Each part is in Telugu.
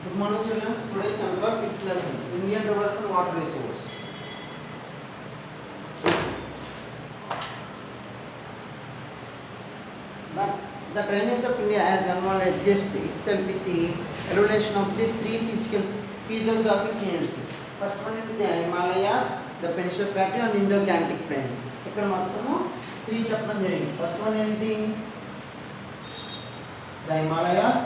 Good morning children. Today Tantra's fifth lesson, Indian rivers and water resource. The drainage of India has adjusted itself with the elevation of the three physiographic units. First one is the Himalayas, the Peninsular Plateau and Indo-Gangetic Plains. ఇక్కడ మొత్తము 3 చెప్పడం జరిగింది. ఫస్ట్ వన్ ఏంటి? The Himalayas,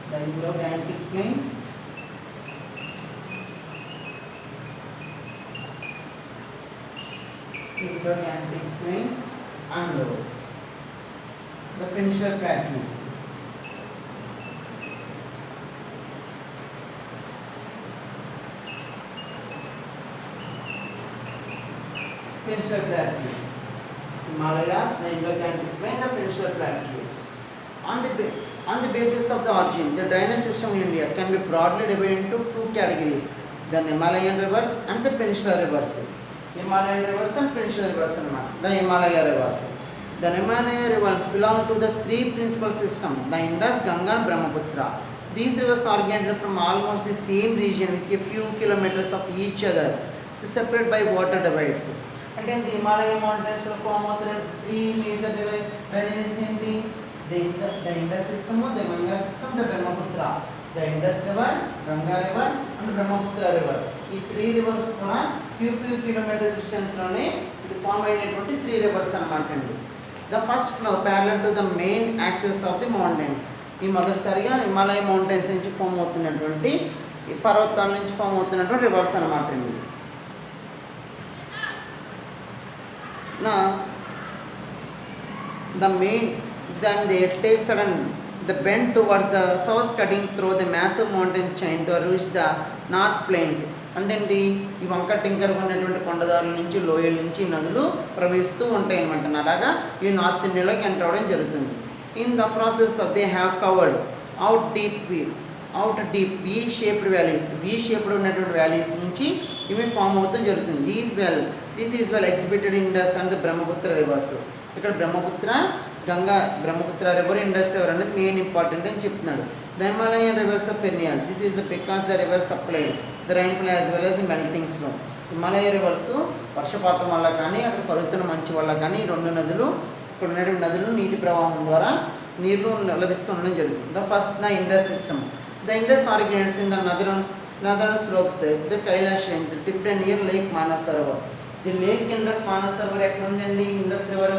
the Indo-Gangetic Plain, and the Peninsular Plateau. Peninsular Plateau, Himalayas, the Indo-Gangetic Plain, the Peninsular Plateau. On the basis of the origin, the drainage system in India can be broadly divided into two categories: the Himalayan rivers and the Peninsular rivers. Himalayan rivers and Peninsular rivers are the Himalaya rivers. The Himalaya rivers belong to the three principal systems: the Indus, Ganga, and Brahmaputra. These rivers are originated from almost the same region with a few kilometers of each other, separated by water divides. And then the Himalaya mountains form of the three major drainages in the Indus system, the Ganga system, the Brahmaputra. The Indus river, Ganga river, and Brahmaputra river. These three rivers are few kilometers distance lone it form అయినటువంటి three rivers అన్నమాట అండి. The first flow parallel to the main axis of the mountains. ఈ మొదటిసారిగా హిమాలయ మౌంటైన్స్ నుంచి ఫామ్ అవుతున్నటువంటి ఈ పర్వతాల నుంచి ఫామ్ అవుతున్నటువంటి రివర్స్ అన్నమాట అండి. Now the main then they take sudden the bend towards the south, cutting through the massive mountain chain to reach the north plains. అంటే ఈ వంక టింకర్ ఉన్నటువంటి కొండదారుల నుంచి లోయల నుంచి నదులు ప్రవహిస్తూ ఉంటాయి అనమాట. అలాగా ఈ నార్త్ ఇండియాలోకి ఎంటర్ అవ్వడం జరుగుతుంది. In the process they have covered out deep v shaped valleys, v shaped ఉన్నటువంటి వ్యాలీస్ నుంచి ఇవి ఫామ్ అవుతూ జరుగుతుంది. This is well exhibited in Indus and the Brahmaputra rivers. ఇక్కడ బ్రహ్మపుత్ర, గంగా, బ్రహ్మపుత్ర రివర్, ఇండస్ రివర్ అనేది మెయిన్ ఇంపార్టెంట్ అని చెప్తున్నాడు. The Himalayan rivers of perennial, this is the because the river supplied the rainfall as well as melting snow. Himalaya rivers వర్షపాతం వల్ల కానీ అక్కడ పరుగుతున్న మంచు వల్ల కానీ ఈ రెండు నదులు, ఇక్కడ ఉన్నటువంటి నదులు నీటి ప్రవాహం ద్వారా నీరు లభిస్తూ ఉండడం జరుగుతుంది. The first the Indus system. The Indus originates in the northern slopes the Kailash range dipped near Lake Manasarova. The Lake Indus Manasarova ఎక్కడ ఉందండి? Indus river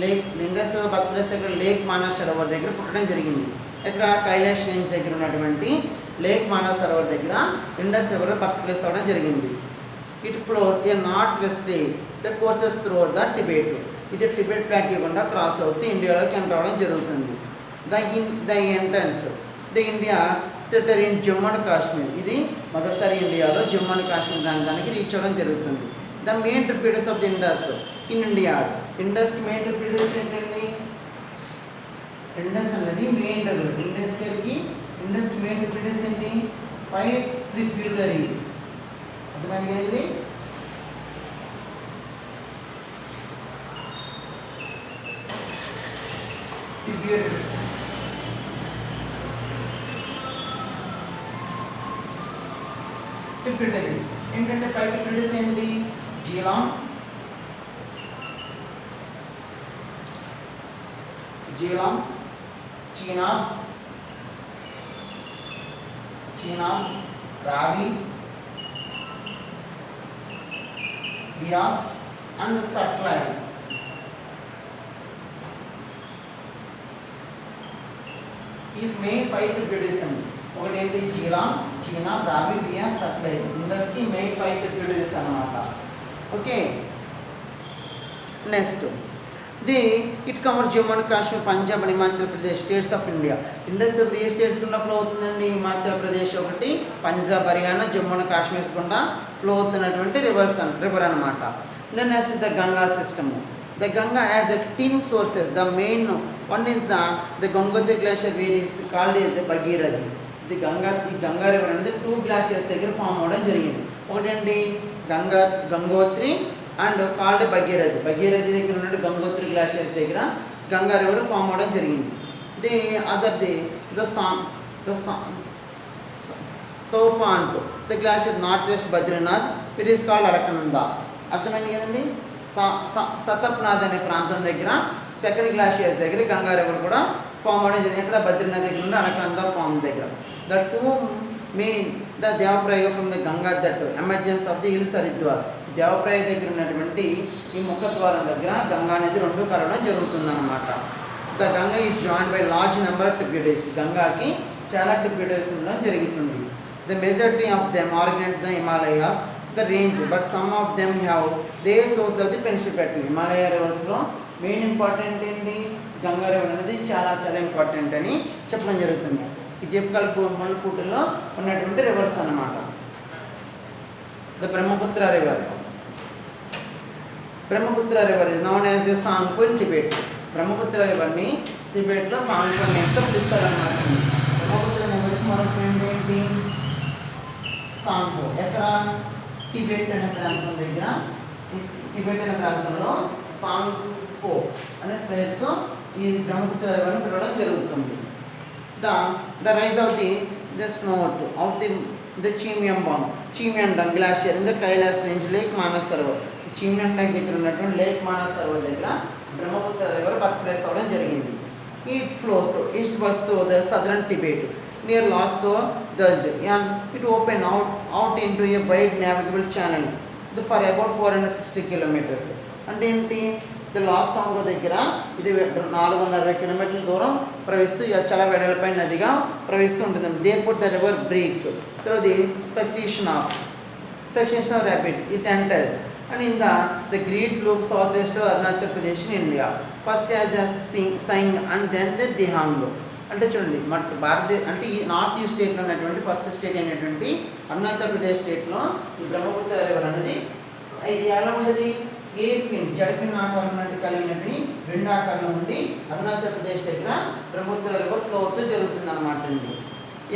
lake, Indus river birth place దగ్గర లేక్ మానసరోవర్ దగ్గర పుట్టడం జరిగింది. ఇక్కడ కైలాష్ రేంజ్ దగ్గర ఉన్నటువంటి లేక్ మానసరోవర్ దగ్గర ఇండస్ రివర్ బర్త్ ప్లేస్ అవ్వడం జరిగింది. It flows A north west the courses through the Tibet. ఇది టిబెట్ ప్లాట్యూ గుండా క్రాస్ అవుతూ ఇండియాలోకి ఎంటర్ అవ్వడం జరుగుతుంది. The entrance the India in Jammu and Kashmir. ఇది మొదటిసారి ఇండియాలో జమ్మూ అండ్ కాశ్మీర్ ప్రాంతానికి రీచ్ అవ్వడం జరుగుతుంది. The main tributaries of the Indus in India. ఇండస్కి మెయిన్ ట్రిబ్యూటరీస్ ఏంటండి? ఇండస్ అన్నది మెయిన్ ట్రిబ్యూటరీ. ఇండస్కి మెయిన్ ట్రిబ్యూటరీస్ ఏంటి? 5 ట్రిబ్యూటరీస్. అర్థమైంది కదండి? ట్రిబ్యూటరీస్ ఏంటంటే 5 ట్రిబ్యూటరీస్ ఏంటి? జీలాం, చీనాబ్, రావి, బియాస్ అండ్ సట్లెజ్. ఈ మెయిన్ 5 ట్రిబ్యూటరీస్ అండి. ఒకటి ఏంటి? జీలాం, చీనాబ్, రావి, బియాస్, సట్లెజ్. ఇండస్కి మెయిన్ 5 ట్రిబ్యూటరీస్ అన్నమాట. Okay, next it covers Jammu and Kashmir, Punjab and Himachal Pradesh states of India. Indus A states గుండా ఫ్లో అవుతుందండి? హిమాచల్ ప్రదేశ్ ఒకటి, పంజాబ్, హర్యానా, జమ్మూ అండ్ కాశ్మీర్స్ గుండా ఫ్లో అవుతున్నటువంటి రివర్ అనమాట. Next the Ganga system. The Ganga has a twin sources. The main one is the Gangotri glacier, where it is called the Bhagirathi. The Ganga river అనేది 2 glaciers దగ్గర ఫామ్ అవడం జరిగింది. ఒకటండి గంగోత్రి అండ్ కాల్డ్ భగీరథి. భగీరథి దగ్గర ఉన్న గంగోత్రి గ్లాషియర్స్ దగ్గర గంగా రివర్ ఫామ్ అవడం జరిగింది. The other the Satopanth the glacier north west Badrinath it is called Alaknanda. అర్థమైంది కదండి. సతప్నాథ్ అనే ప్రాంతం దగ్గర సెకండ్ గ్లాషియర్స్ దగ్గర గంగా రివర్ కూడా ఫామ్ అవడం జరిగింది. ఇక్కడ బద్రీనాథ్ దగ్గర నుండి అలకనంద ఫామ్ దగ్గర. The two main the Devprayag from the Ganga that emergence of the hills Haridwar. Devprayag దగ్గర ఉన్నటువంటి ఈ ముఖద్వారం దగ్గర గంగా నది రెండు కలవడం జరుగుతుందన్నమాట. The Ganga is join by large number of tributaries. గంగాకి చాలా ట్రిబ్యూటరీస్ ఉండడం జరుగుతుంది. The majority of them originate the Himalayas the range but some of them have their source of the peninsular plateau. Himalaya రివర్స్లో మెయిన్ ఇంపార్టెంట్ ఏంటి, గంగా రివర్ అనేది చాలా చాలా ఇంపార్టెంట్ అని చెప్పడం జరుగుతుంది. ఇది మల్లపూటలో ఉన్నటువంటి రివర్స్ అన్నమాట. The Brahmaputra river. Brahmaputra river is known as the Tsangpo in Tibet. Brahmaputra రివర్ని టిబెట్లో సాంగ్పో నేమ్తో పిలుస్తారన్నమాట. బ్రహ్మపుత్ర రివర్కి మరొక ఫ్రెండ్ ఏంటి, సాంగ్పో. ఎక్కడ, టిబెట్ అనే ప్రాంతం దగ్గర, టిబెట్ అనే ప్రాంతంలో సాంగ్పో అనే పేరుతో ఈ బ్రహ్మపుత్ర రివర్ని పిలవడం జరుగుతుంది. The rise of the snout of the Chimyandang glacier in the Kailas range, Lake Manasarovar. Chimyandang దగ్గర ఉన్నటువంటి లేక్ మానసరోవర్ దగ్గర బ్రహ్మపుత్ర రివర్ బర్త్ ప్లేస్ అవడం జరిగింది. It flows east west to the southern Tibet near Lhasa Gulch and it open out into a wide navigable channel for about 460 kilometers. అంటే ఏంటి, ఇది లాక్సాంగ్ దగ్గర ఇది 460 కిలోమీటర్ల దూరం ప్రవహిస్తూ చాలా వెడల్పై నదిగా ప్రవహిస్తూ ఉంటుంది. Therefore the river breaks through the succession of rapids it enters and in the great loop southwest of Arunachal Pradesh in India. First as the Singh and then the Dihang. అంటే చూడండి, అంటే ఈ నార్త్ ఈస్ట్ స్టేట్లో ఉన్నటువంటి ఫస్ట్ స్టేట్ అయినటువంటి అరుణాచల్ ప్రదేశ్ స్టేట్లో ఈ బ్రహ్మపుత్ర రివర్ అనేది ఇది ఎలా ఉంటుంది, జడిపిన్ ఆకారం ఉన్నట్టు కలిగినవి రెండు ఆకారంలో ఉండి అరుణాచల్ ప్రదేశ్ దగ్గర బ్రహ్మపుత్ర రివర్ ఫ్లో అవుతూ జరుగుతుంది అన్నమాట అండి.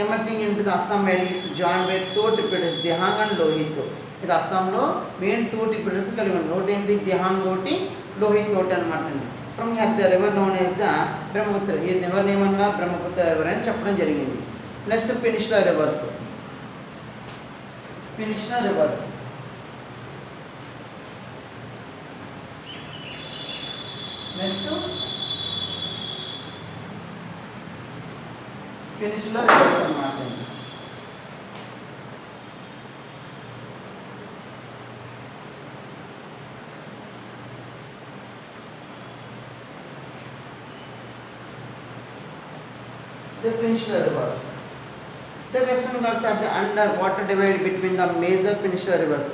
Emerging into the Assam valleys join by two tributaries Dihang and Lohit. ఇది అస్సాంలో మెయిన్ టూ ట్రిబ్యూటరీస్ కలిగి ఉంది. ఒకటి ఏంటి, దిహాంగ్ ఒకటి, లోహిత్ ఒకటి అనమాట అండి. From here the river known as the Brahmaputra. ఈ రివర్ నేమన్నా బ్రహ్మపుత్ర రివర్ అని చెప్పడం జరిగింది. Next peninsula reverse. Peninsula reverse next peninsula reverse అన్నమాట. The peninsular rivers. The western Ghats are the underwater divide between the major peninsular rivers,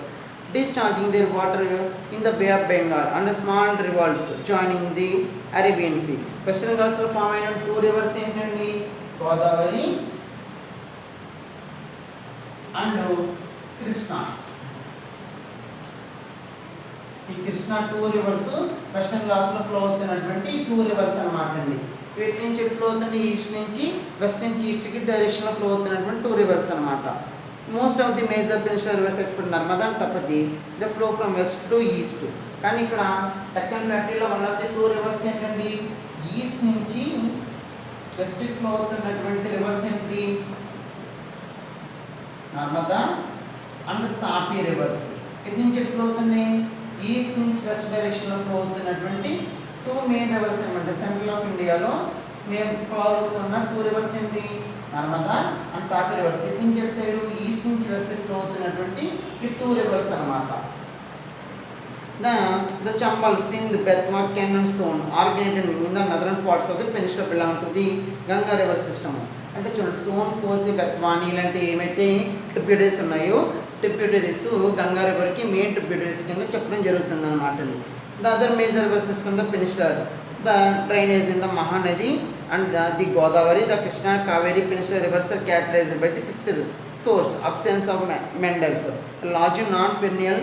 discharging their water in the Bay of Bengal and small rivers joining the Arabian Sea. Western Ghats are formed in two rivers ఏంటండి, గోదావరి and కృష్ణ. ఈ కృష్ణ టూ రివర్స్ వెస్టర్న్ ఘాట్స్లో ఫ్లో అవుతున్నటువంటి టూ రివర్స్ అన్నమాట అండి. వీటి నుంచి ఫ్లో అవుతుంది ఈస్ట్ నుంచి వెస్ట్ నుంచి ఈస్ట్కి డైరెక్షన్లో ఫ్లో అవుతున్నటువంటి టూ రివర్స్ అనమాట. Most of the major peninsular rivers expect Narmada and Tapti the flow from west to east. కానీ ఇక్కడ డెక్కన్ ప్లాటూలో one of the two rivers ఏంటండి, ఈస్ట్ నుంచి వెస్ట్కి ఫ్లో అవుతున్నటువంటి రివర్స్ ఏంటి, నర్మదా అండ్ తాపీ రివర్స్. ఇటు నుంచి ఫ్లో అవుతున్నాయి, ఈస్ట్ నుంచి వెస్ట్ డైరెక్షన్లో ఫ్లో అవుతున్నటువంటి టూ మెయిన్ రివర్స్ అనమాట. సెంట్రల్ ఆఫ్ ఇండియాలో మేము ఫ్లో అవుతున్న టూ రివర్స్ ఏంటి, నర్మదా అండ్ తాపీ రివర్స్. ఇటు నుంచి ఎటు సైడ్ ఈస్ట్ నుంచి వెస్ట్ ఫ్లో అవుతున్నటువంటి ఈ టూ రివర్స్ అనమాట. The Chambal, Sindh, Betwa, Ken and Son originated in the northern parts of the peninsula belong to the Ganga river system. అంటే చూడండి, సోన్, కోసి, బెత్వాని ఇలాంటి ఏమైతే ట్రిబ్యూటరీస్ ఉన్నాయో ట్రిబ్యూటరీస్ గంగా రివర్కి మెయిన్ ట్రిబ్యూటరీస్ కింద చెప్పడం జరుగుతుంది అనమాట. The other major river system, the peninsular, the drainage in the Mahanadi and the Godavari, the Krishna, Kaveri peninsular rivers are characterized by the fixed course, absence of meanders, large non-perennial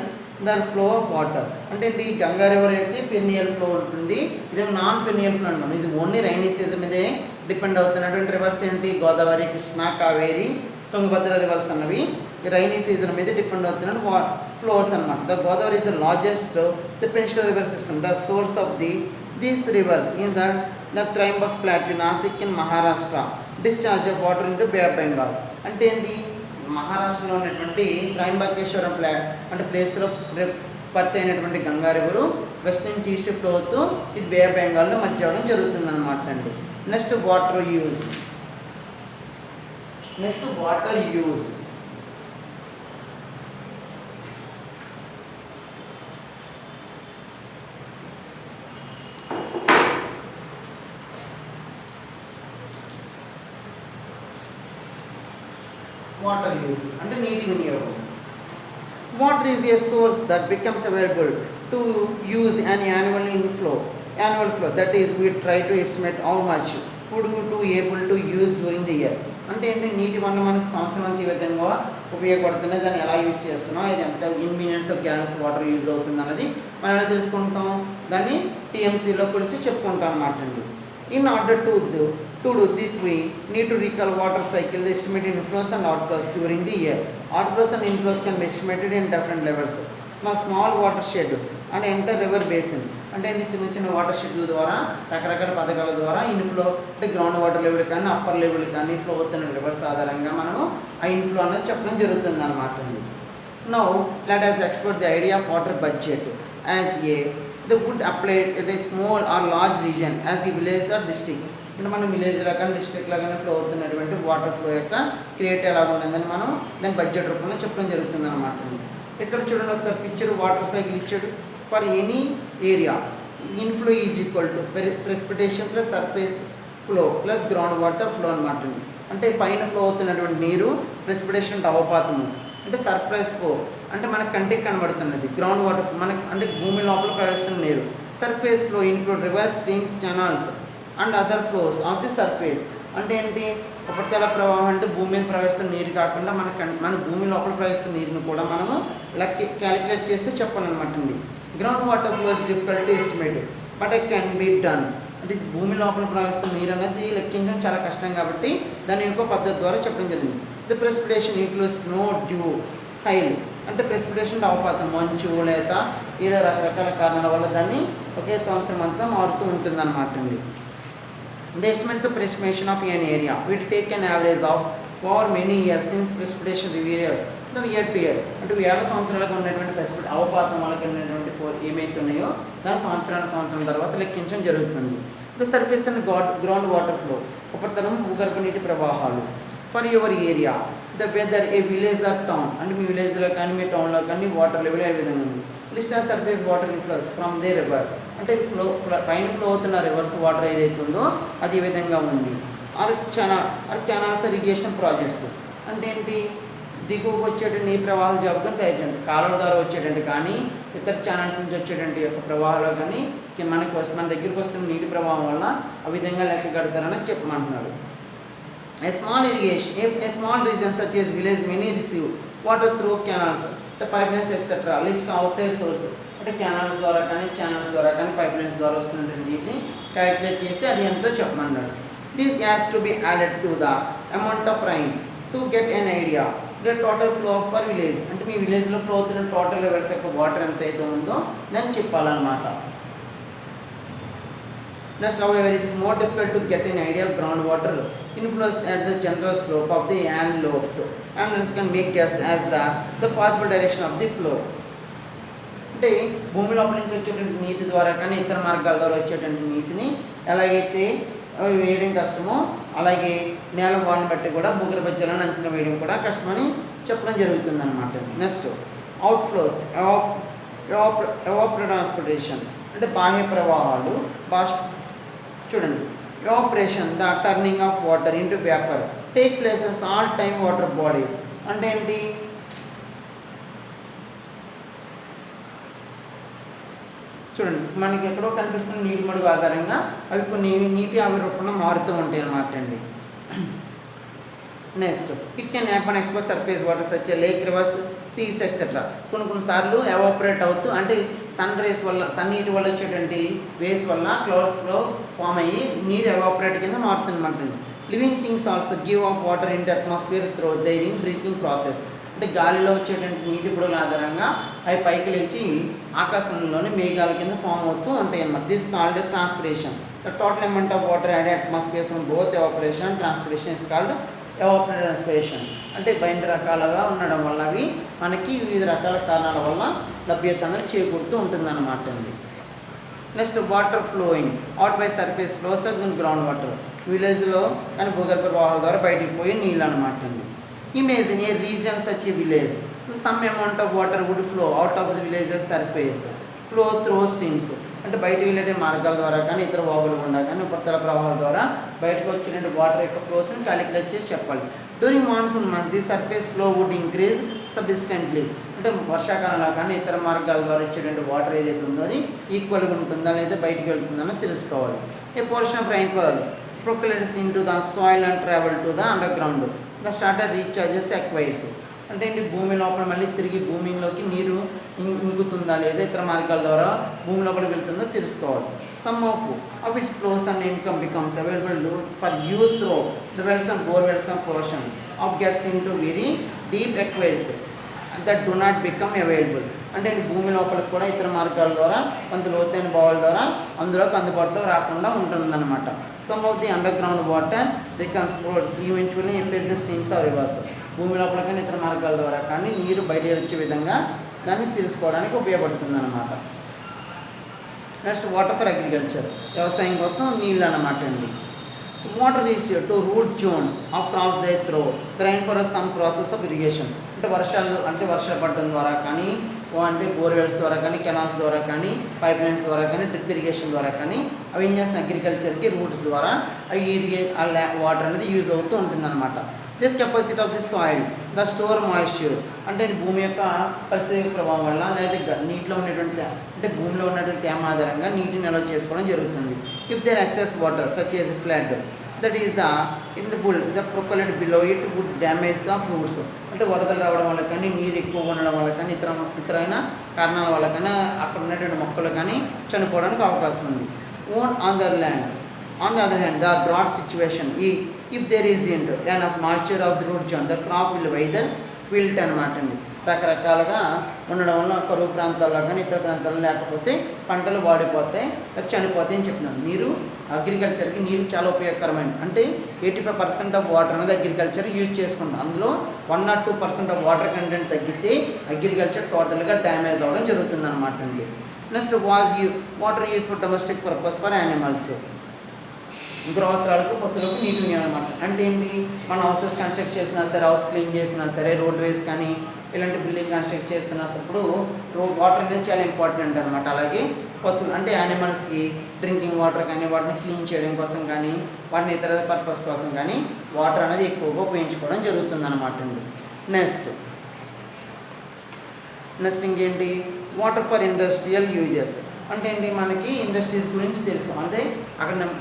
the flow of water. అంటే ఈ గంగా రివర్ అయితే పెరినియల్ ఫ్లో ఉంటుంది, ఇది నాన్ పెరినియల్ ఫ్లో అనమాట. ఇది ఓన్లీ రైనీ సీజన్ మీదే డిపెండ్ అవుతున్నటువంటి రివర్స్ ఏంటి, గోదావరి, కృష్ణ, కావేరి, తుంగభద్ర రివర్స్ అన్నవి రైనీ సీజన్ మీద డిపెండ్ అవుతున్న ఫ్లోర్స్ అనమాట. The Godavari is the largest the peninsular river system, the source of the These rivers in the Trimbak Plateau, Nasik in Maharashtra, discharge of water into Bay of Bengal. అంటే ఏంటి మహారాష్ట్రలో ఉన్నటువంటి త్రయంబకేశ్వరం అంటే ప్లేస్లో పత్తి అయినటువంటి గంగా రివరు వెస్ట్ నుంచి ఈస్ట్ ఫ్లో అవుతూ ఇది బే ఆఫ్ బెంగాల్లో మధ్య అవడం జరుగుతుంది అనమాట అండి. Next water use. Water use అంటే నీటి వినియోగం. Water is a source that becomes available to use an annual flow. That is, we try to estimate how much would you to able to use during the year. అంటే ఏంటి నీటి వల్ల మనకు సంవత్సరం అంతా ఈ విధంగా ఉపయోగపడుతున్నాయి, దాన్ని ఎలా యూజ్ చేస్తున్నాం, ఇది ఎంత ఇన్మినియన్స్ ఆఫ్ గ్యాలన్స్ వాటర్ యూజ్ అవుతుంది అన్నది మనం ఎలా తెలుసుకుంటాం, దాన్ని టీఎంసీలో కొలిసి చెప్పుకుంటాం అన్నమాట అండి. In order to do this, we need to recall water cycle, the estimated inflows and outflows during the year. Outflows and inflows can be estimated in different levels. Small watershed and enter river basin. అంటే చిన్న వాటర్ షెడ్ల ద్వారా రకరకాల పథకాల ద్వారా ఇన్ఫ్లో అంటే గ్రౌండ్ వాటర్ లెవెల్ కానీ అప్పర్ లెవెల్ కానీ ఫ్లో అవుతున్న రివర్స్ ఆధారంగా మనము ఆ ఇన్ఫ్లో అనేది చెప్పడం జరుగుతుంది అనమాట అండి. Now let us explore the idea of water budget as the would apply at a small or large region as the village or district. అంటే మనం విలేజ్లో కానీ డిస్ట్రిక్ట్లో కానీ ఫ్లో అవుతున్నటువంటి వాటర్ ఫ్లో యొక్క క్రియేట్ ఎలా ఉంటుందని మనం దాని బడ్జెట్ రూపంలో చెప్పడం జరుగుతుంది అనమాట. ఇక్కడ చూడండి ఒకసారి పిక్చర్ వాటర్ సైకిల్ ఇచ్చాడు. For any area inflow is equal to precipitation plus surface flow plus ground water flow అనమాట. అంటే పైన ఫ్లో అవుతున్నటువంటి నీరు, ప్రెసిపిటేషన్ అంటే అవపాతము, అంటే సర్ఫేస్ ఫ్లో అంటే మనకు కంటికి కనబడుతున్నది, గ్రౌండ్ వాటర్ మనకు అంటే భూమి లోపల ప్రవేశిస్తున్న నీరు. Surface flow include reverse, streams, canals and other flows of the surface. అంటే ఏంటి, ఉపరితల ప్రవాహం అంటే భూమి మీద ప్రవహిస్తున్న నీరు కాకుండా మన భూమి లోపల ప్రవహిస్తున్న నీరుని కూడా మనము క్యాలిక్యులేట్ చేస్తే చెప్పాలన్నమాట అండి. Ground water flows difficult to estimate but it can be done. అంటే భూమి లోపల ప్రవహిస్తున్న నీరు అనేది లెక్కించడం చాలా కష్టం కాబట్టి దాని యొక్క పద్ధతి ద్వారా చెప్పడం జరిగింది. The precipitation includes snow, due, Hail. అంటే ప్రెసిపిటేషన్ అవపాతం, మంచు లేత ఇలా రకరకాల కారణాల వల్ల దాన్ని ఒకే సంవత్సరం అంతా మారుతూ ఉంటుంది అన్నమాట అండి. The estimates of precipitation of an area will take an average of over many years since precipitation varies the year to year. అంటే వేల సంవత్సరాలుగా ఉన్నటువంటి అవపాతం వల్ల ఉన్నటువంటి ఏమైతే ఉన్నాయో దాని సంవత్సరం తర్వాత లెక్కించడం జరుగుతుంది. The surface and ground water flow, ఉపరితలం భూగర్భ నీటి ప్రవాహాలు. For your area the weather a village or town, అంటే మీ విలేజ్లో కానీ మీ టౌన్లో కానీ వాటర్ లెవెల్ ఏ విధంగా ఉంది. List of surface water inflows from they river, అంటే పైన ఫ్లో అవుతున్న రివర్స్ వాటర్ ఏదైతే ఉందో అది ఈ విధంగా ఉంది. కెనాల్స్ ఇరిగేషన్ ప్రాజెక్ట్స్ అంటే ఏంటి, దిగువకు వచ్చేటువంటి నీటి ప్రవాహాలు జాబితా తయారు చేయండి. కాలువ ద్వారా వచ్చేటండి కానీ ఇతర ఛానల్స్ నుంచి వచ్చేటువంటి యొక్క ప్రవాహాలు కానీ మన దగ్గరికి వస్తున్న నీటి ప్రవాహం వల్ల ఆ విధంగా లెక్క కడతారని చెప్పమంటున్నారు. A small region such as village many receive water through canals, the pipelines etc. List outside source, అంటే కెనాల్స్ ద్వారా కానీ ఛానల్స్ ద్వారా కానీ పైప్లైన్స్ ద్వారా వస్తున్నటువంటి నీటిని క్యాలిక్యులేట్ చేసి అది ఎంతో చెప్పమన్నాడు. This has to be added to the amount of rain to get an idea the total flow of for village. అంటే మీ విలేజ్లో ఫ్లో అవుతున్న టోటల్ లెవెల్స్ యొక్క వాటర్ ఎంత అయితే ఉందో దాన్ని చెప్పాలన్నమాట. Next, however, it is more difficult to get an idea of groundwater inflows at the general slope of the lobes, and one can make guess as the possible direction of the flow. అంటే భూమి లోపల నుంచి వచ్చేటువంటి నీటి ద్వారా కానీ ఇతర మార్గాల ద్వారా వచ్చేటువంటి నీటిని ఎలాగైతే వేయడం కష్టమో అలాగే నేల వాడిని బట్టి కూడా భూగర్భ జలాన్ని అంచనా వేయడం కూడా కష్టమని చెప్పడం జరుగుతుంది అనమాట. నెక్స్ట్ అవుట్ఫ్లోస్, ఎవాపరేషన్ అంటే బాహ్య ప్రవాహాలు, చూడండి evaporation the turning of water into vapour take places all time water bodies. అంటే ఏంటి, చూడండి మనకి ఎక్కడో కనిపిస్తున్న నీటి మడుగు ఆధారంగా అవి కొన్ని నీటి ఆవిరి రూపంలో మారుతూ ఉంటాయి అన్నమాట అండి. Next it can happen expose surface water such lake, rivers, seas etcetera. కొన్నిసార్లు ఎవాపరేట్ అవుతూ అంటే సన్ రేస్ వల్ల సన్నీటి వల్ల వచ్చేటువంటి వేస్ వల్ల క్లౌడ్స్ ఫ్లో ఫామ్ అయ్యి నీరు ఎవాపరేట్ కింద మారుతుందన్నమాట. Living things also give off water into atmosphere through their in breathing process. అంటే గాలిలో వచ్చేటువంటి నీటి బుడగల ఆధారంగా అవి పైకి లేచి ఆకాశంలోని మేఘాల కింద ఫామ్ అవుతూ ఉంటాయి అన్నమాట. This called transpiration. The total amount of water add atmosphere from both evaporation and transpiration is called evaporative transpiration. అంటే బయట రకాలుగా ఉండడం వల్ల అవి మనకి వివిధ రకాల కారణాల వల్ల లభ్యత అనేది చేకూరుతూ ఉంటుందన్నమాట అండి. Next water flowing out by surface flows and ground water. విలేజ్లో కానీ భూగర్భ ప్రవాహాల ద్వారా బయటికి పోయి నీళ్ళు అనమాట అండి. Imagine a region such a village, some amount of water would flow out of the villages surface flow through streams. అంటే బయటకు వెళ్ళే మార్గాల ద్వారా కానీ ఇతర వాగులు గుండా కానీ ఉపరితల ప్రవాహాల ద్వారా బయటకు వచ్చిన వాటర్ యొక్క ఫ్లోస్ని క్యాలిక్యులేట్ చేసి చెప్పాలి. During monsoon months the surface flow would increase substantially. అంటే వర్షాకాలంలో కానీ ఇతర మార్గాల ద్వారా వచ్చేటువంటి వాటర్ ఏదైతే ఉందో అది ఈక్వల్గా ఉంటుందా లేదా బయటకు వెళ్తుందని తెలుసుకోవాలి. A portion of rainfall percolates into the soil and travel to the underground. The starter recharges aquifers. అంటే ఏంటి భూమి లోపల మళ్ళీ తిరిగి భూమిలోకి నీరు ఇంగుతుందా లేదా ఇతర మార్గాల ద్వారా భూమి లోపలికి వెళ్తుందో తెలుసుకోవాలి. Some of its flows and income becomes available for use through the wells and borewells and portion of gets into very deep aquifers that do not become available. అంటే భూమి లోపలికి కూడా ఇతర మార్గాల ద్వారా కొంత లోతైన బావుల ద్వారా అందులోకి అందుబాటులో రాకుండా ఉంటుందన్నమాట. Some of the underground water becomes eventually enter the streams or rivers. భూమి లోపల కానీ ఇతర మార్గాల ద్వారా కానీ నీరు బయట వచ్చే విధంగా దాన్ని తెలుసుకోవడానికి ఉపయోగపడుతుంది అన్నమాట. నెక్స్ట్ వాటర్ ఫర్ అగ్రికల్చర్, వ్యవసాయం కోసం నీళ్ళు అన్నమాట అండి. Water is to root Jones of crops they throw the rain for some process of irrigation. అంటే వర్షాలు పడడం ద్వారా కానీ అంటే బోర్వెల్స్ ద్వారా కానీ కెనాల్స్ ద్వారా కానీ పైప్ లైన్స్ ద్వారా కానీ డ్రిప్ ఇరిగేషన్ ద్వారా కానీ అవి ఏం చేస్తున్న అగ్రికల్చర్కి రూట్స్ ద్వారా అవి వాటర్ అనేది యూజ్ అవుతూ ఉంటుందన్నమాట. This capacity of the soil the store moisture. అంటే భూమి యొక్క పరిస్థితి ప్రభావం వల్ల లేదా నీటిలో ఉన్నటువంటి అంటే భూమిలో ఉన్నటువంటి తేమ ఆధారంగా నీటిని నిల్వ చేసుకోవడం జరుగుతుంది. If there excess water such as flood that is the percolate below it would damage the fruits. అంటే వరదలు రావడం వల్ల కానీ నీరు ఎక్కువ ఉండడం వల్ల కానీ ఇతరైన కారణాల వల్ల కానీ అక్కడ ఉన్నటువంటి మొక్కలు కానీ చనిపోవడానికి అవకాశం ఉంది. On the other hand, the drought situation, if there isn't enough moisture of the root zone, the crop will either wilt అనమాట అండి. రకరకాలుగా ఉండడం వల్ల కరువు ప్రాంతాల్లో కానీ ఇతర ప్రాంతాల్లో లేకపోతే పంటలు వాడిపోతాయి, అది చనిపోతాయి అని చెప్తున్నాను. అగ్రికల్చర్కి నీళ్ళు చాలా ఉపయోగకరమైన అంటే 85% ఆఫ్ వాటర్ అనేది అగ్రికల్చర్ యూజ్ చేసుకుంటాం. అందులో 1 or 2% ఆఫ్ వాటర్ కంటెంట్ తగ్గితే అగ్రికల్చర్ టోటల్గా డ్యామేజ్ అవ్వడం జరుగుతుంది అనమాట అండి. Next water use for domestic purpose for animals. ఇంకో అవసరాలకు పశువులకు నీటి వినియోగం అనమాట. అంటే ఏంటి, మన హౌసెస్ కన్స్ట్రక్ట్ చేసినా సరే, హౌస్ క్లీన్ చేసినా సరే, రోడ్ వేస్ కానీ ఇలాంటి బిల్డింగ్ కన్స్ట్రక్ట్ చేస్తున్నప్పుడు వాటర్ అనేది చాలా ఇంపార్టెంట్ అనమాట. అలాగే పశువులు అంటే యానిమల్స్కి డ్రింకింగ్ వాటర్ కానీ వాటిని క్లీన్ చేయడం కోసం కానీ వాటిని ఇతర పర్పస్ కోసం కానీ వాటర్ అనేది ఎక్కువగా ఉపయోగించుకోవడం జరుగుతుంది అనమాట అండి. నెక్స్ట్ ఇంకేంటి, వాటర్ ఫర్ ఇండస్ట్రియల్ యూజెస్. అంటే ఏంటి, మనకి ఇండస్ట్రీస్ గురించి తెలుసు. అంటే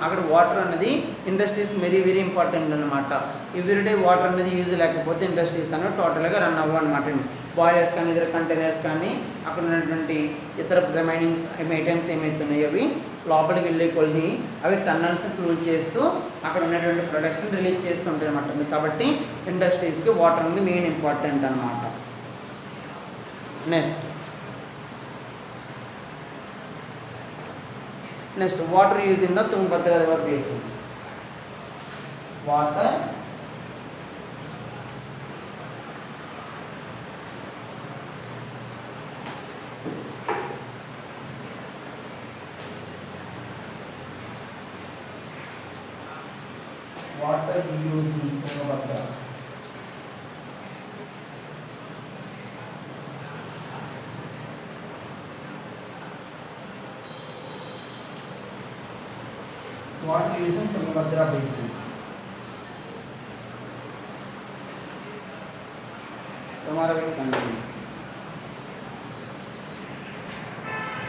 అక్కడ వాటర్ అనేది ఇండస్ట్రీస్ వెరీ వెరీ ఇంపార్టెంట్ అనమాట. ఎవ్రీడే వాటర్ అనేది యూజ్ లేకపోతే ఇండస్ట్రీస్ అనేవి టోటల్గా రన్ అవ్వ అనమాట అండి. బాయిలర్స్ కానీ ఇతర కంటైనర్స్ కానీ అక్కడ ఉన్నటువంటి ఇతర రిమైనింగ్స్ ఐటమ్స్ ఏమవుతున్నాయో అవి లోపలికి వెళ్ళే కొద్ది అవి టన్నల్స్ క్లోజ్ చేస్తూ అక్కడ ఉన్నటువంటి ప్రొడక్ట్స్ని రిలీజ్ చేస్తూ ఉంటాయి అనమాట. కాబట్టి ఇండస్ట్రీస్కి వాటర్ అనేది మెయిన్ ఇంపార్టెంట్ అనమాట. Next water use in the Tungabhadra river basin. Water use in Tungabhadra. Water use in Tungabhadra basin. तुम्हारा भी कंटिन्यू